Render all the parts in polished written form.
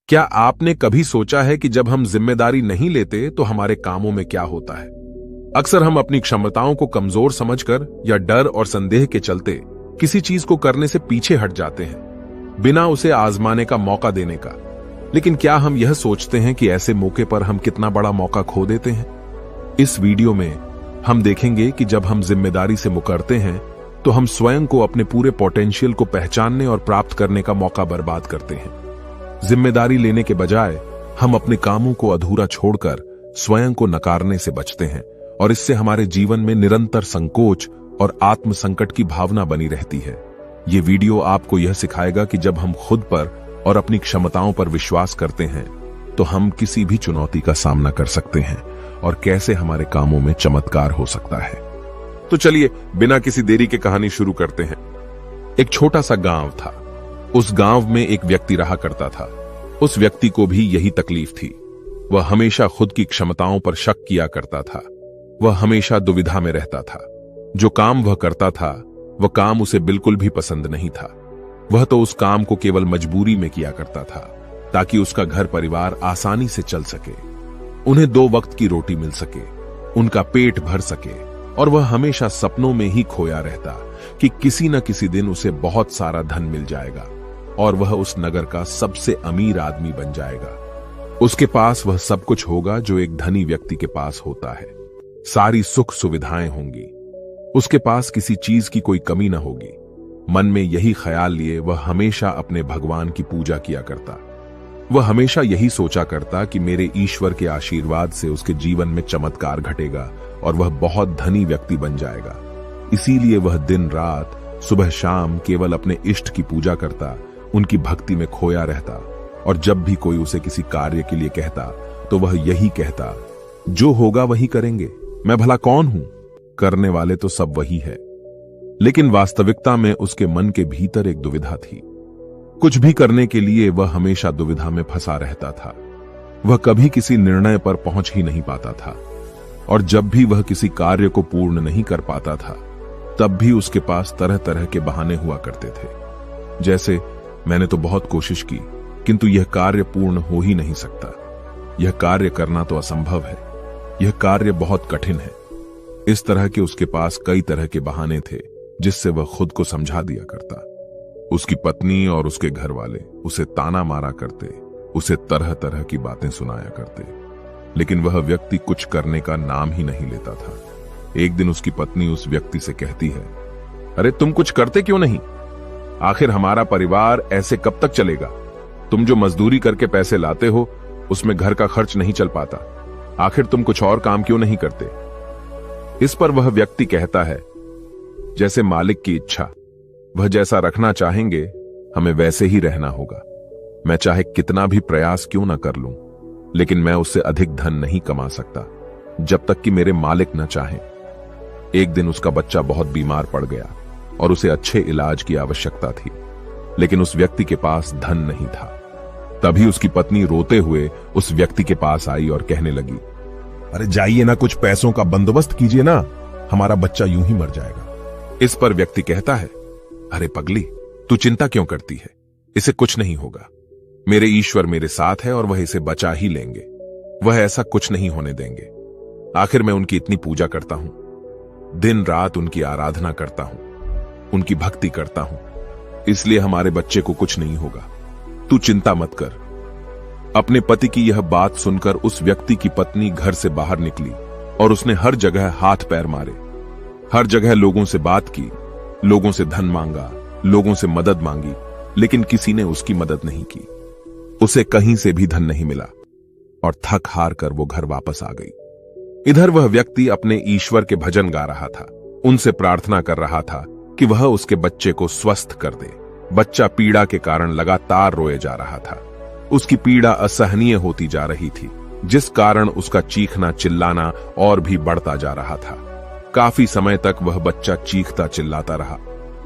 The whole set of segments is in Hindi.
क्या आपने कभी सोचा है कि जब हम जिम्मेदारी नहीं लेते तो हमारे कामों में क्या होता है? अक्सर हम अपनी क्षमताओं को कमजोर समझकर या डर और संदेह के चलते किसी चीज को करने से पीछे हट जाते हैं, बिना उसे आजमाने का मौका देने का। लेकिन क्या हम यह सोचते हैं कि ऐसे मौके पर हम कितना बड़ा मौका खो देते हैं? इस वीडियो में हम देखेंगे कि जब हम जिम्मेदारी से मुकरते हैं तो हम स्वयं को, अपने पूरे पोटेंशियल को पहचानने और प्राप्त करने का मौका बर्बाद करते हैं। जिम्मेदारी लेने के बजाय हम अपने कामों को अधूरा छोड़कर स्वयं को नकारने से बचते हैं और इससे हमारे जीवन में निरंतर संकोच और आत्म संकट की भावना बनी रहती है। ये वीडियो आपको यह सिखाएगा कि जब हम खुद पर और अपनी क्षमताओं पर विश्वास करते हैं तो हम किसी भी चुनौती का सामना कर सकते हैं और कैसे हमारे कामों में चमत्कार हो सकता है। तो चलिए बिना किसी देरी के कहानी शुरू करते हैं। एक छोटा सा गांव था। उस गांव में एक व्यक्ति रहा करता था। उस व्यक्ति को भी यही तकलीफ थी। वह हमेशा खुद की क्षमताओं पर शक किया करता था। वह हमेशा दुविधा में रहता था। जो काम वह करता था वह काम उसे बिल्कुल भी पसंद नहीं था। वह तो उस काम को केवल मजबूरी में किया करता था ताकि उसका घर परिवार आसानी से चल सके, उन्हें 2 वक्त की रोटी मिल सके, उनका पेट भर सके। और वह हमेशा सपनों में ही खोया रहता कि किसी न किसी दिन उसे बहुत सारा धन मिल जाएगा और वह उस नगर का सबसे अमीर आदमी बन जाएगा। उसके पास वह सब कुछ होगा जो एक धनी व्यक्ति के पास होता है। सारी सुख सुविधाएं होंगी। उसके पास किसी चीज की कोई कमी न होगी। मन में यही ख्याल लिए वह हमेशा अपने भगवान की पूजा किया करता। वह हमेशा यही सोचा करता कि मेरे ईश्वर के आशीर्वाद से उसके जीवन में चमत्कार घटेगा और वह बहुत धनी व्यक्ति बन जाएगा। इसीलिए वह दिन रात, सुबह शाम केवल अपने इष्ट की पूजा करता, उनकी भक्ति में खोया रहता। और जब भी कोई उसे किसी कार्य के लिए कहता तो वह यही कहता, जो होगा वही करेंगे, मैं भला कौन हूं, करने वाले तो सब वही है। लेकिन वास्तविकता में उसके मन के भीतर एक दुविधा थी। कुछ भी करने के लिए वह हमेशा दुविधा में फंसा रहता था। वह कभी किसी निर्णय पर पहुंच ही नहीं पाता था और जब भी वह किसी कार्य को पूर्ण नहीं कर पाता था तब भी उसके पास तरह तरह के बहाने हुआ करते थे। जैसे, मैंने तो बहुत कोशिश की किंतु यह कार्य पूर्ण हो ही नहीं सकता, यह कार्य करना तो असंभव है, यह कार्य बहुत कठिन है। इस तरह के उसके पास कई तरह के बहाने थे जिससे वह खुद को समझा दिया करता। उसकी पत्नी और उसके घर वाले उसे ताना मारा करते, उसे तरह तरह की बातें सुनाया करते, लेकिन वह व्यक्ति कुछ करने का नाम ही नहीं लेता था। एक दिन उसकी पत्नी उस व्यक्ति से कहती है, अरे तुम कुछ करते क्यों नहीं? आखिर हमारा परिवार ऐसे कब तक चलेगा? तुम जो मजदूरी करके पैसे लाते हो उसमें घर का खर्च नहीं चल पाता। आखिर तुम कुछ और काम क्यों नहीं करते? इस पर वह व्यक्ति कहता है, जैसे मालिक की इच्छा, वह जैसा रखना चाहेंगे हमें वैसे ही रहना होगा। मैं चाहे कितना भी प्रयास क्यों ना कर लूं, लेकिन मैं उससे अधिक धन नहीं कमा सकता जब तक कि मेरे मालिक न चाहें। एक दिन उसका बच्चा बहुत बीमार पड़ गया और उसे अच्छे इलाज की आवश्यकता थी, लेकिन उस व्यक्ति के पास धन नहीं था। तभी उसकी पत्नी रोते हुए उस व्यक्ति के पास आई और कहने लगी, अरे जाइए ना, कुछ पैसों का बंदोबस्त कीजिए ना, हमारा बच्चा यूं ही मर जाएगा। इस पर व्यक्ति कहता है, अरे पगली, तू चिंता क्यों करती है? इसे कुछ नहीं होगा। मेरे ईश्वर मेरे साथ है और वह इसे बचा ही लेंगे। वह ऐसा कुछ नहीं होने देंगे। आखिर मैं उनकी इतनी पूजा करता हूं, दिन रात उनकी आराधना करता हूं, उनकी भक्ति करता हूं, इसलिए हमारे बच्चे को कुछ नहीं होगा। तू चिंता मत कर। अपने पति की यह बात सुनकर उस व्यक्ति की पत्नी घर से बाहर निकली और उसने हर जगह हाथ पैर मारे, हर जगह लोगों से बात की, लोगों से धन मांगा, लोगों से मदद मांगी, लेकिन किसी ने उसकी मदद नहीं की। उसे कहीं से भी धन नहीं मिला और थक हार कर वो घर वापस आ गई। इधर वह व्यक्ति अपने ईश्वर के भजन गा रहा था, उनसे प्रार्थना कर रहा था कि वह उसके बच्चे को स्वस्थ कर दे। बच्चा पीड़ा के कारण लगातार रोए जा रहा था। उसकी पीड़ा असहनीय होती जा रही थी, जिस कारण उसका चीखना चिल्लाना और भी बढ़ता जा रहा था। काफी समय तक वह बच्चा चीखता चिल्लाता रहा,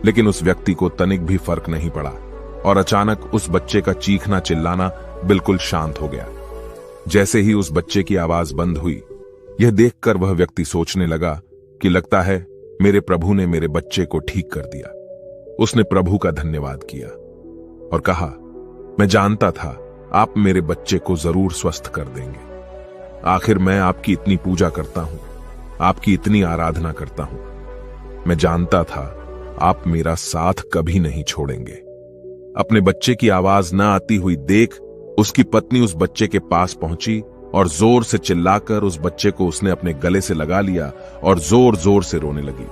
लेकिन उस व्यक्ति को तनिक भी फर्क नहीं पड़ा और अचानक उस बच्चे का चीखना चिल्लाना बिल्कुल शांत हो गया। जैसे ही उस बच्चे की आवाज बंद हुई, यह देखकर वह व्यक्ति सोचने लगा कि लगता है मेरे प्रभु ने मेरे बच्चे को ठीक कर दिया। उसने प्रभु का धन्यवाद किया और कहा, मैं जानता था आप मेरे बच्चे को जरूर स्वस्थ कर देंगे। आखिर मैं आपकी इतनी पूजा करता हूं, आपकी इतनी आराधना करता हूं। मैं जानता था आप मेरा साथ कभी नहीं छोड़ेंगे। अपने बच्चे की आवाज न आती हुई देख उसकी पत्नी उस बच्चे के पास पहुंची और जोर से चिल्लाकर उस बच्चे को उसने अपने गले से लगा लिया और जोर जोर से रोने लगी।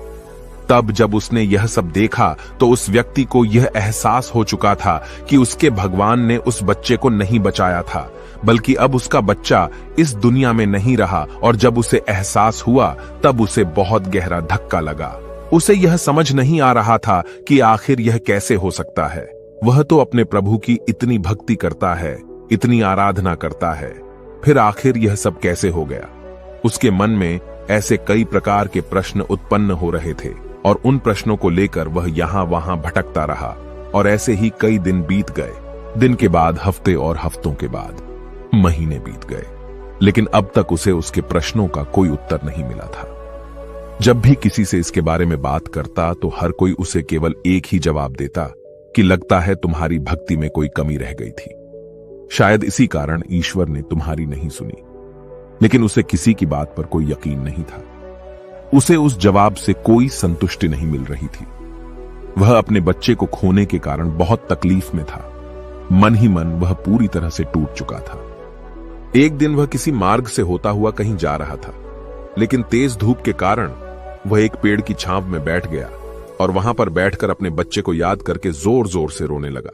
तब जब उसने यह सब देखा तो उस व्यक्ति को यह एहसास हो चुका था कि उसके भगवान ने उस बच्चे को नहीं बचाया था, बल्कि अब उसका बच्चा इस दुनिया में नहीं रहा। और जब उसे एहसास हुआ तब उसे बहुत गहरा धक्का लगा। उसे यह समझ नहीं आ रहा था कि आखिर यह कैसे हो सकता है। वह तो अपने प्रभु की इतनी भक्ति करता है, इतनी आराधना करता है, फिर आखिर यह सब कैसे हो गया। उसके मन में ऐसे कई प्रकार के प्रश्न उत्पन्न हो रहे थे और उन प्रश्नों को लेकर वह यहां वहां भटकता रहा। और ऐसे ही कई दिन बीत गए। दिन के बाद हफ्ते और हफ्तों के बाद महीने बीत गए, लेकिन अब तक उसे उसके प्रश्नों का कोई उत्तर नहीं मिला था। जब भी किसी से इसके बारे में बात करता तो हर कोई उसे केवल एक ही जवाब देता कि लगता है तुम्हारी भक्ति में कोई कमी रह गई थी। शायद इसी कारण ईश्वर ने तुम्हारी नहीं सुनी। लेकिन उसे किसी की बात पर कोई यकीन नहीं था। उसे उस जवाब से कोई संतुष्टि नहीं मिल रही थी। वह अपने बच्चे को खोने के कारण बहुत तकलीफ में था। मन ही मन वह पूरी तरह से टूट चुका था। एक दिन वह किसी मार्ग से होता हुआ कहीं जा रहा था, लेकिन तेज धूप के कारण वह एक पेड़ की छांव में बैठ गया और वहां पर बैठकर अपने बच्चे को याद करके जोर जोर से रोने लगा।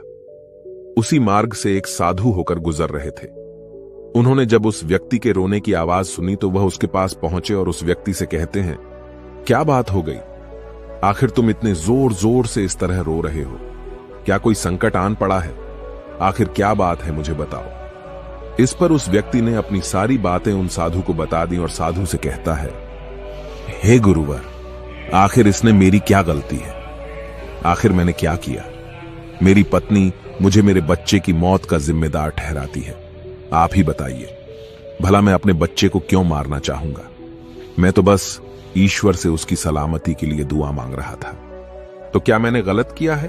उसी मार्ग से एक साधु होकर गुजर रहे थे। उन्होंने जब उस व्यक्ति के रोने की आवाज सुनी तो वह उसके पास पहुंचे और उस व्यक्ति से कहते हैं, क्या बात हो गई? आखिर तुम इतने जोर जोर से इस तरह रो रहे हो? क्या कोई संकट आन पड़ा है? आखिर क्या बात है, मुझे बताओ। इस पर उस व्यक्ति ने अपनी सारी बातें उन साधु को बता दी और साधु से कहता है, हे गुरुवर, आखिर इसने मेरी क्या गलती है? आखिर मैंने क्या किया? मेरी पत्नी मुझे मेरे बच्चे की मौत का जिम्मेदार ठहराती है। आप ही बताइए, भला मैं अपने बच्चे को क्यों मारना चाहूंगा? मैं तो बस ईश्वर से उसकी सलामती के लिए दुआ मांग रहा था। तो क्या मैंने गलत किया है?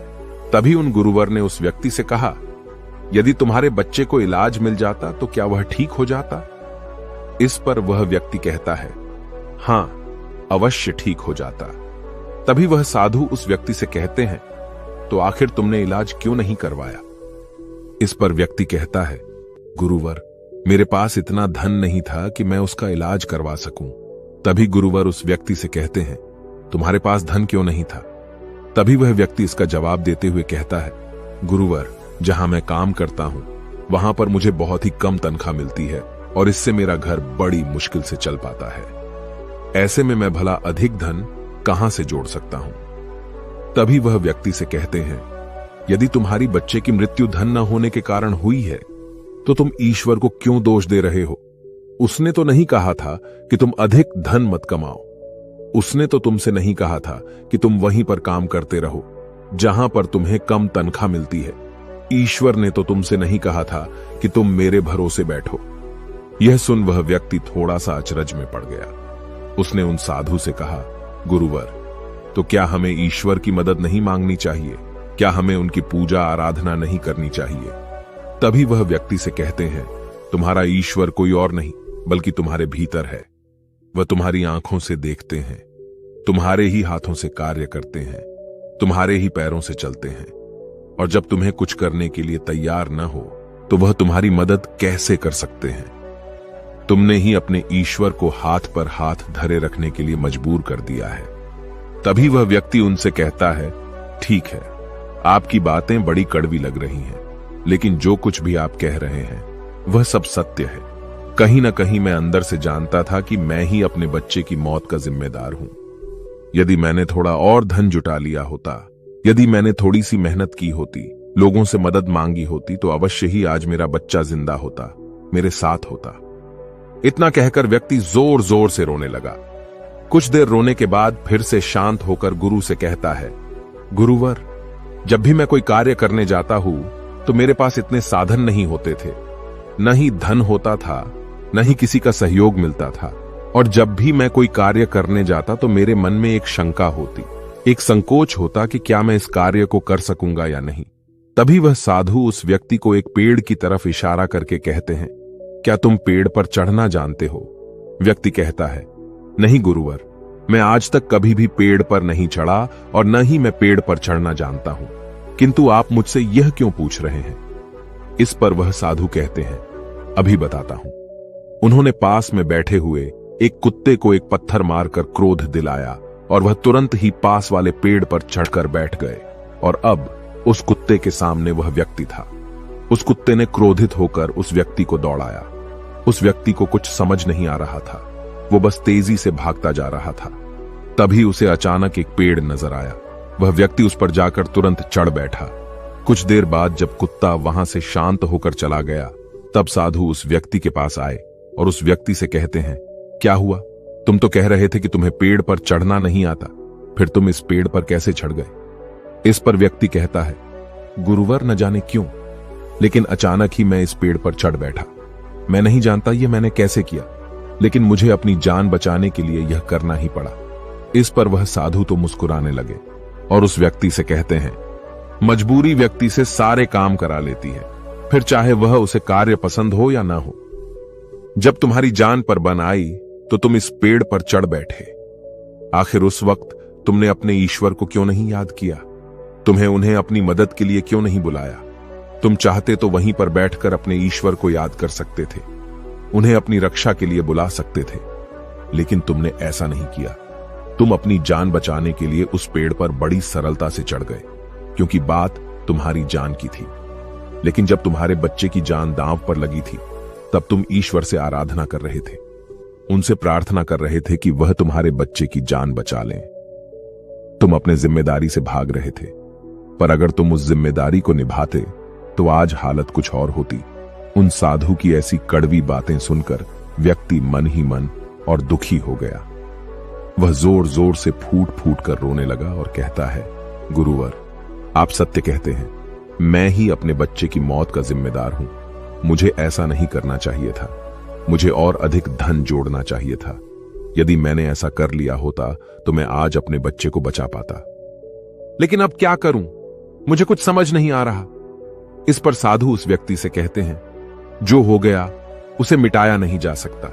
तभी उन गुरुवर ने उस व्यक्ति से कहा, यदि तुम्हारे बच्चे को इलाज मिल जाता तो क्या वह ठीक हो जाता? इस पर वह व्यक्ति कहता है, हां, अवश्य ठीक हो जाता। तभी वह साधु उस व्यक्ति से कहते हैं, तो आखिर तुमने इलाज क्यों नहीं करवाया? इस पर व्यक्ति कहता है, गुरुवर, मेरे पास इतना धन नहीं था कि मैं उसका इलाज करवा सकूं। तभी गुरुवर उस व्यक्ति से कहते हैं, तुम्हारे पास धन क्यों नहीं था? तभी वह व्यक्ति इसका जवाब देते हुए कहता है, गुरुवर, जहां मैं काम करता हूं वहां पर मुझे बहुत ही कम तनख्वाह मिलती है और इससे मेरा घर बड़ी मुश्किल से चल पाता है। ऐसे में मैं भला अधिक धन कहां से जोड़ सकता हूं? तभी वह व्यक्ति से कहते हैं, यदि तुम्हारी बच्चे की मृत्यु धन न होने के कारण हुई है तो तुम ईश्वर को क्यों दोष दे रहे हो? उसने तो नहीं कहा था कि तुम अधिक धन मत कमाओ। उसने तो तुमसे नहीं कहा था कि तुम वहीं पर काम करते रहो जहां पर तुम्हें कम तनख्वाह मिलती है। ईश्वर ने तो तुमसे नहीं कहा था कि तुम मेरे भरोसे बैठो। यह सुन वह व्यक्ति थोड़ा सा अचरज में पड़ गया। उसने उन साधु से कहा, गुरुवर, तो क्या हमें ईश्वर की मदद नहीं मांगनी चाहिए? क्या हमें उनकी पूजा आराधना नहीं करनी चाहिए? तभी वह व्यक्ति से कहते हैं, तुम्हारा ईश्वर कोई और नहीं बल्कि तुम्हारे भीतर है। वह तुम्हारी आंखों से देखते हैं, तुम्हारे ही हाथों से कार्य करते हैं, तुम्हारे ही पैरों से चलते हैं, और जब तुम्हें कुछ करने के लिए तैयार न हो तो वह तुम्हारी मदद कैसे कर सकते हैं? तुमने ही अपने ईश्वर को हाथ पर हाथ धरे रखने के लिए मजबूर कर दिया है। तभी वह व्यक्ति उनसे कहता है, ठीक है, आपकी बातें बड़ी कड़वी लग रही हैं, लेकिन जो कुछ भी आप कह रहे हैं वह सब सत्य है। कहीं ना कहीं मैं अंदर से जानता था कि मैं ही अपने बच्चे की मौत का जिम्मेदार हूं। यदि मैंने थोड़ा और धन जुटा लिया होता, यदि मैंने थोड़ी सी मेहनत की होती, लोगों से मदद मांगी होती, तो अवश्य ही आज मेरा बच्चा जिंदा होता, मेरे साथ होता। इतना कहकर व्यक्ति जोर जोर से रोने लगा। कुछ देर रोने के बाद फिर से शांत होकर गुरु से कहता है, गुरुवर, जब भी मैं कोई कार्य करने जाता हूं तो मेरे पास इतने साधन नहीं होते थे, न ही धन होता था, न ही किसी का सहयोग मिलता था, और जब भी मैं कोई कार्य करने जाता तो मेरे मन में एक शंका होती, एक संकोच होता कि क्या मैं इस कार्य को कर सकूंगा या नहीं। तभी वह साधु उस व्यक्ति को एक पेड़ की तरफ इशारा करके कहते हैं, क्या तुम पेड़ पर चढ़ना जानते हो? व्यक्ति कहता है, नहीं गुरुवर, मैं आज तक कभी भी पेड़ पर नहीं चढ़ा और न ही मैं पेड़ पर चढ़ना जानता हूं, किंतु आप मुझसे यह क्यों पूछ रहे हैं? इस पर वह साधु कहते हैं, अभी बताता हूं। उन्होंने पास में बैठे हुए एक कुत्ते को एक पत्थर मारकर क्रोध दिलाया और वह तुरंत ही पास वाले पेड़ पर चढ़कर बैठ गए। और अब उस कुत्ते के सामने वह व्यक्ति था। उस कुत्ते ने क्रोधित होकर उस व्यक्ति को दौड़ाया। उस व्यक्ति को कुछ समझ नहीं आ रहा था, वो बस तेजी से भागता जा रहा था। तभी उसे अचानक एक पेड़ नजर आया। वह व्यक्ति उस पर जाकर तुरंत चढ़ बैठा। कुछ देर बाद जब कुत्ता वहां से शांत होकर चला गया, तब साधु उस व्यक्ति के पास आए और उस व्यक्ति से कहते हैं, क्या हुआ? तुम तो कह रहे थे कि तुम्हें पेड़ पर चढ़ना नहीं आता, फिर तुम इस पेड़ पर कैसे चढ़ गए? इस पर व्यक्ति कहता है, गुरुवर न जाने क्यों, लेकिन अचानक ही मैं इस पेड़ पर चढ़ बैठा। मैं नहीं जानता ये मैंने कैसे किया, लेकिन मुझे अपनी जान बचाने के लिए यह करना ही पड़ा। इस पर वह साधु तो मुस्कुराने लगे और उस व्यक्ति से कहते हैं, मजबूरी व्यक्ति से सारे काम करा लेती है, फिर चाहे वह उसे कार्य पसंद हो या ना हो। जब तुम्हारी जान पर बन आई तो तुम इस पेड़ पर चढ़ बैठे। आखिर उस वक्त तुमने अपने ईश्वर को क्यों नहीं याद किया? तुम्हें उन्हें अपनी मदद के लिए क्यों नहीं बुलाया? तुम चाहते तो वहीं पर बैठकर अपने ईश्वर को याद कर सकते थे, उन्हें अपनी रक्षा के लिए बुला सकते थे, लेकिन तुमने ऐसा नहीं किया। तुम अपनी जान बचाने के लिए उस पेड़ पर बड़ी सरलता से चढ़ गए, क्योंकि बात तुम्हारी जान की थी। लेकिन जब तुम्हारे बच्चे की जान दांव पर लगी थी, तब तुम ईश्वर से आराधना कर रहे थे, उनसे प्रार्थना कर रहे थे कि वह तुम्हारे बच्चे की जान बचा लें। तुम अपने जिम्मेदारी से भाग रहे थे, पर अगर तुम उस जिम्मेदारी को निभाते तो आज हालत कुछ और होती। उन साधु की ऐसी कड़वी बातें सुनकर व्यक्ति मन ही मन और दुखी हो गया। वह जोर जोर से फूट फूट कर रोने लगा और कहता है, गुरुवर, आप सत्य कहते हैं, मैं ही अपने बच्चे की मौत का जिम्मेदार हूं। मुझे ऐसा नहीं करना चाहिए था, मुझे और अधिक धन जोड़ना चाहिए था। यदि मैंने ऐसा कर लिया होता तो मैं आज अपने बच्चे को बचा पाता, लेकिन अब क्या करूं, मुझे कुछ समझ नहीं आ रहा। इस पर साधु उस व्यक्ति से कहते हैं, जो हो गया उसे मिटाया नहीं जा सकता,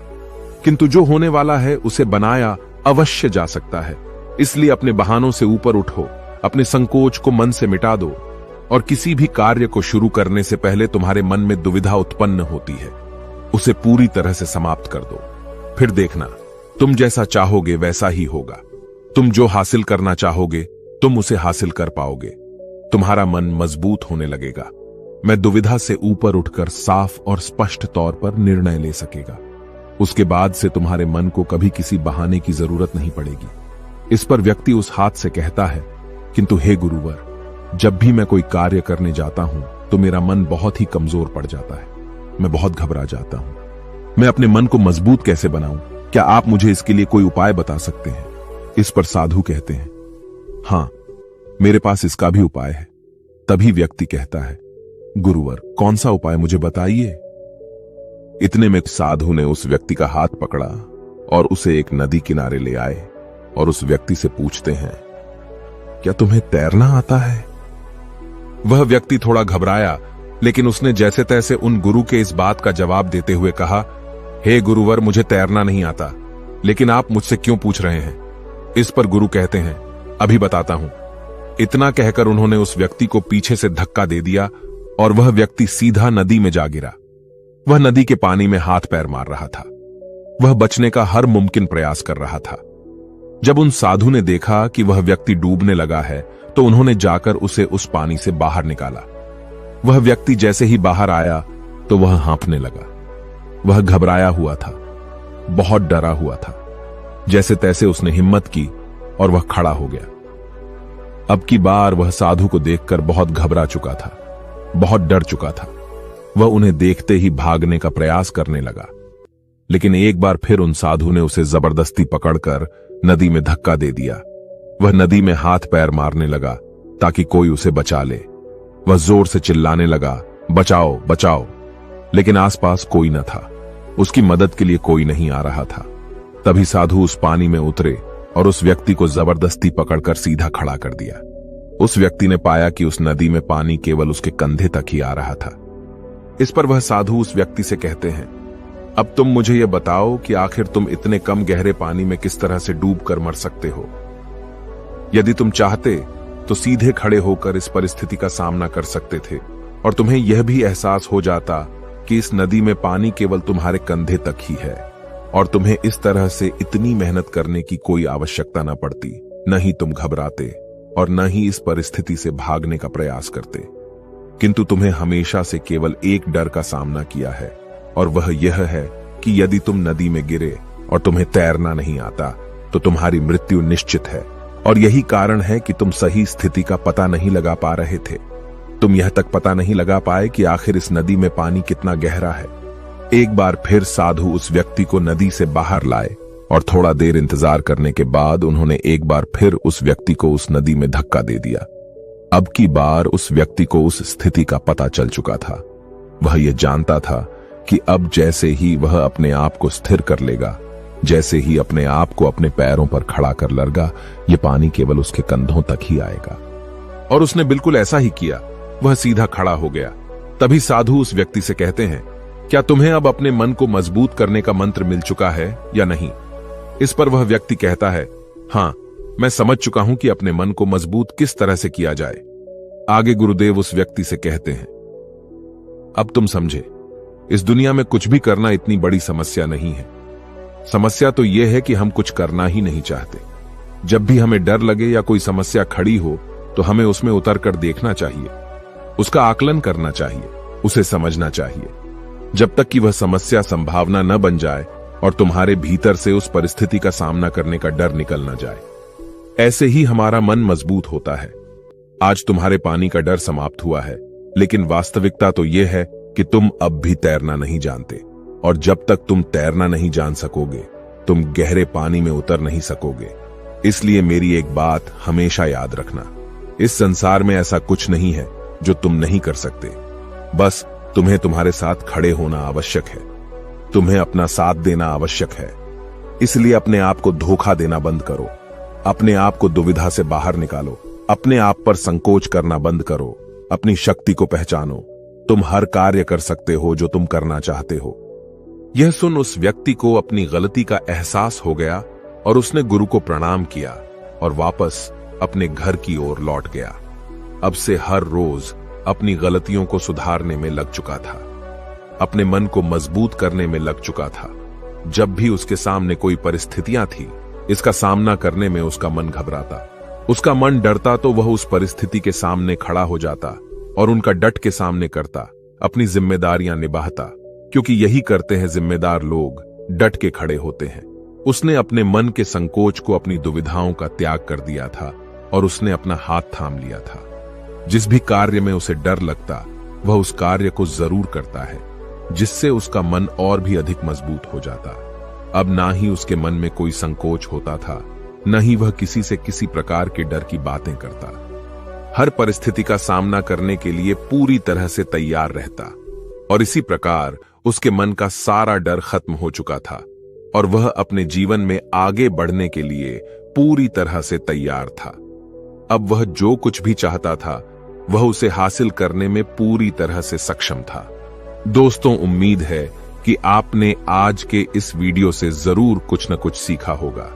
किंतु जो होने वाला है उसे बनाया अवश्य जा सकता है। इसलिए अपने बहानों से ऊपर उठो, अपने संकोच को मन से मिटा दो और किसी भी कार्य को शुरू करने से पहले तुम्हारे मन में दुविधा उत्पन्न होती है, उसे पूरी तरह से समाप्त कर दो। फिर देखना, तुम जैसा चाहोगे वैसा ही होगा। तुम जो हासिल करना चाहोगे तुम उसे हासिल कर पाओगे। तुम्हारा मन मजबूत होने लगेगा। मैं दुविधा से ऊपर उठकर साफ और स्पष्ट तौर पर निर्णय ले सकेगा। उसके बाद से तुम्हारे मन को कभी किसी बहाने की जरूरत नहीं पड़ेगी। इस पर व्यक्ति उस हाथ से कहता है, किंतु हे गुरुवर, जब भी मैं कोई कार्य करने जाता हूं तो मेरा मन बहुत ही कमजोर पड़ जाता है। मैं बहुत घबरा जाता हूं। मैं अपने मन को मजबूत कैसे बनाऊं? क्या आप मुझे इसके लिए कोई उपाय बता सकते हैं? इस पर साधु कहते हैं, हां, मेरे पास इसका भी उपाय है। तभी व्यक्ति कहता है, गुरुवर, कौन सा उपाय, मुझे बताइए। इतने में साधु ने उस व्यक्ति का हाथ पकड़ा और उसे एक नदी किनारे ले आए और उस व्यक्ति से पूछते हैं, क्या तुम्हें तैरना आता है? वह व्यक्ति थोड़ा घबराया, लेकिन उसने जैसे तैसे उन गुरु के इस बात का जवाब देते हुए कहा, हे गुरुवर, मुझे तैरना नहीं आता, लेकिन आप मुझसे क्यों पूछ रहे हैं? इस पर गुरु कहते हैं, अभी बताता हूं। इतना कहकर उन्होंने उस व्यक्ति को पीछे से धक्का दे दिया और वह व्यक्ति सीधा नदी में जा गिरा। वह नदी के पानी में हाथ पैर मार रहा था। वह बचने का हर मुमकिन प्रयास कर रहा था। जब उन साधु ने देखा कि वह व्यक्ति डूबने लगा है तो उन्होंने जाकर उसे उस पानी से बाहर निकाला। वह व्यक्ति जैसे ही बाहर आया तो वह हाँफने लगा। वह घबराया हुआ था, बहुत डरा हुआ था। जैसे तैसे उसने हिम्मत की और वह खड़ा हो गया। अब की बार वह साधु को देखकर बहुत घबरा चुका था, बहुत डर चुका था। वह उन्हें देखते ही भागने का प्रयास करने लगा, लेकिन एक बार फिर उन साधु ने उसे जबरदस्ती पकड़कर नदी में धक्का दे दिया। वह नदी में हाथ पैर मारने लगा ताकि कोई उसे बचा ले। वह जोर से चिल्लाने लगा, बचाओ बचाओ, लेकिन आसपास कोई न था। उसकी मदद के लिए कोई नहीं आ रहा था। तभी साधु उस पानी में उतरे और उस व्यक्ति को जबरदस्ती पकड़कर सीधा खड़ा कर दिया। उस व्यक्ति ने पाया कि उस नदी में पानी केवल उसके कंधे तक ही आ रहा था। इस पर वह साधु उस व्यक्ति से कहते हैं, अब तुम मुझे यह बताओ कि आखिर तुम इतने कम गहरे पानी में किस तरह से डूब कर मर सकते हो। यदि तुम चाहते तो सीधे खड़े होकर इस परिस्थिति का सामना कर सकते थे और तुम्हें यह भी एहसास हो जाता कि इस नदी में पानी केवल तुम्हारे कंधे तक ही है और तुम्हें इस तरह से इतनी मेहनत करने की कोई आवश्यकता न पड़ती। न ही तुम घबराते और न ही इस परिस्थिति से भागने का प्रयास करते, किंतु तुम्हें हमेशा से केवल एक डर का सामना किया है और वह यह है कि यदि तुम नदी में गिरे और तुम्हें तैरना नहीं आता तो तुम्हारी मृत्यु निश्चित है। और यही कारण है कि तुम सही स्थिति का पता नहीं लगा पा रहे थे। तुम यह तक पता नहीं लगा पाए कि आखिर इस नदी में पानी कितना गहरा है। एक बार फिर साधु उस व्यक्ति को नदी से बाहर लाए और थोड़ा देर इंतजार करने के बाद उन्होंने एक बार फिर उस व्यक्ति को उस नदी में धक्का दे दिया। अब की बार उस व्यक्ति को उस स्थिति का पता चल चुका था। वह यह जानता था कि अब जैसे ही वह अपने आप को स्थिर कर लेगा, जैसे ही अपने आप को अपने पैरों पर खड़ा कर लेगा, ये पानी केवल उसके कंधों तक ही आएगा। और उसने बिल्कुल ऐसा ही किया। वह सीधा खड़ा हो गया। तभी साधु उस व्यक्ति से कहते हैं, क्या तुम्हें अब अपने मन को मजबूत करने का मंत्र मिल चुका है या नहीं? इस पर वह व्यक्ति कहता है, हां, मैं समझ चुका हूं कि अपने मन को मजबूत किस तरह से किया जाए। आगे गुरुदेव उस व्यक्ति से कहते हैं, अब तुम समझे, इस दुनिया में कुछ भी करना इतनी बड़ी समस्या नहीं है। समस्या तो यह है कि हम कुछ करना ही नहीं चाहते। जब भी हमें डर लगे या कोई समस्या खड़ी हो तो हमें उसमें उतर कर देखना चाहिए, उसका आकलन करना चाहिए, उसे समझना चाहिए, जब तक कि वह समस्या संभावना न बन जाए और तुम्हारे भीतर से उस परिस्थिति का सामना करने का डर निकल न जाए। ऐसे ही हमारा मन मजबूत होता है। आज तुम्हारे पानी का डर समाप्त हुआ है, लेकिन वास्तविकता तो यह है कि तुम अब भी तैरना नहीं जानते, और जब तक तुम तैरना नहीं जान सकोगे तुम गहरे पानी में उतर नहीं सकोगे। इसलिए मेरी एक बात हमेशा याद रखना, इस संसार में ऐसा कुछ नहीं है जो तुम नहीं कर सकते। बस तुम्हें तुम्हारे साथ खड़े होना आवश्यक है, तुम्हें अपना साथ देना आवश्यक है। इसलिए अपने आप को धोखा देना बंद करो, अपने आप को दुविधा से बाहर निकालो, अपने आप पर संकोच करना बंद करो, अपनी शक्ति को पहचानो। तुम हर कार्य कर सकते हो जो तुम करना चाहते हो। यह सुन उस व्यक्ति को अपनी गलती का एहसास हो गया और उसने गुरु को प्रणाम किया और वापस अपने घर की ओर लौट गया। अब से हर रोज अपनी गलतियों को सुधारने में लग चुका था, अपने मन को मजबूत करने में लग चुका था। जब भी उसके सामने कोई परिस्थितियां थी, इसका सामना करने में उसका मन घबराता, उसका मन डरता, तो वह उस परिस्थिति के सामने खड़ा हो जाता और उनका डट के सामने करता, अपनी जिम्मेदारियां निभाता, क्योंकि यही करते हैं जिम्मेदार लोग, डट के खड़े होते हैं। उसने अपने मन के संकोच को, अपनी दुविधाओं का त्याग कर दिया था और उसने अपना हाथ थाम लिया था। जिस भी कार्य में उसे डर लगता वह उस कार्य को जरूर करता है, जिससे उसका मन और भी अधिक मजबूत हो जाता। अब ना ही उसके मन में कोई संकोच होता था, न ही वह किसी से किसी प्रकार के डर की बातें करता। हर परिस्थिति का सामना करने के लिए पूरी तरह से तैयार रहता और इसी प्रकार उसके मन का सारा डर खत्म हो चुका था और वह अपने जीवन में आगे बढ़ने के लिए पूरी तरह से तैयार था। अब वह जो कुछ भी चाहता था वह उसे हासिल करने में पूरी तरह से सक्षम था। दोस्तों, उम्मीद है कि आपने आज के इस वीडियो से जरूर कुछ न कुछ सीखा होगा।